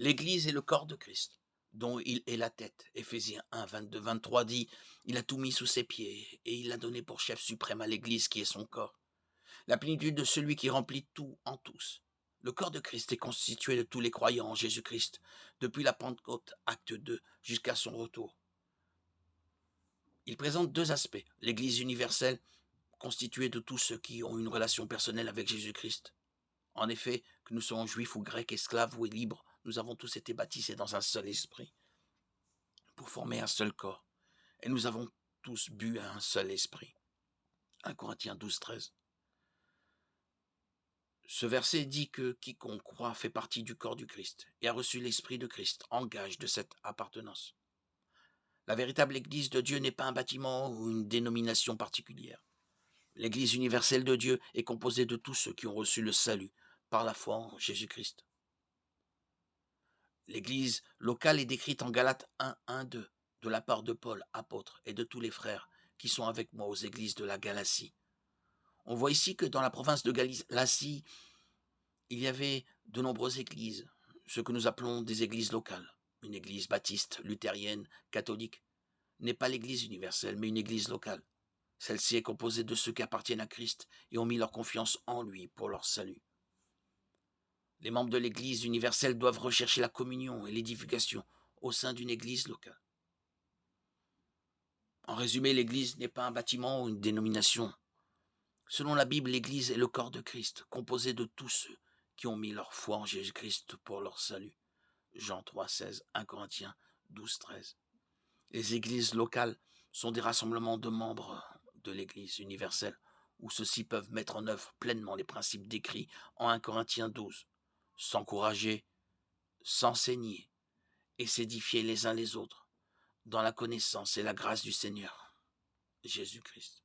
L'Église est le corps de Christ, dont il est la tête. Éphésiens 1, 22-23 dit: «Il a tout mis sous ses pieds, et il l'a donné pour chef suprême à l'Église qui est son corps, la plénitude de celui qui remplit tout en tous.» Le corps de Christ est constitué de tous les croyants en Jésus-Christ, depuis la Pentecôte, acte 2, jusqu'à son retour. Il présente deux aspects: l'Église universelle, constituée de tous ceux qui ont une relation personnelle avec Jésus-Christ. En effet, que nous soyons juifs ou grecs, esclaves ou libres, nous avons tous été baptisés dans un seul esprit, pour former un seul corps. Et nous avons tous bu à un seul esprit. 1 Corinthiens 12-13. Ce verset dit que quiconque croit fait partie du corps du Christ et a reçu l'esprit de Christ en gage de cette appartenance. La véritable Église de Dieu n'est pas un bâtiment ou une dénomination particulière. L'Église universelle de Dieu est composée de tous ceux qui ont reçu le salut par la foi en Jésus-Christ. L'Église locale est décrite en Galates 1, 1, 2, de la part de Paul, apôtre, et de tous les frères qui sont avec moi aux églises de la Galatie. On voit ici que dans la province de Galatie, il y avait de nombreuses églises, ce que nous appelons des églises locales. Une église baptiste, luthérienne, catholique n'est pas l'église universelle, mais une église locale. Celle-ci est composée de ceux qui appartiennent à Christ et ont mis leur confiance en lui pour leur salut. Les membres de l'église universelle doivent rechercher la communion et l'édification au sein d'une église locale. En résumé, l'église n'est pas un bâtiment ou une dénomination. Selon la Bible, l'église est le corps de Christ, composé de tous ceux qui ont mis leur foi en Jésus-Christ pour leur salut. Jean 3, 16, 1 Corinthiens 12, 13. Les églises locales sont des rassemblements de membres de l'église universelle, où ceux-ci peuvent mettre en œuvre pleinement les principes décrits en 1 Corinthiens 12, s'encourager, s'enseigner et s'édifier les uns les autres dans la connaissance et la grâce du Seigneur Jésus-Christ.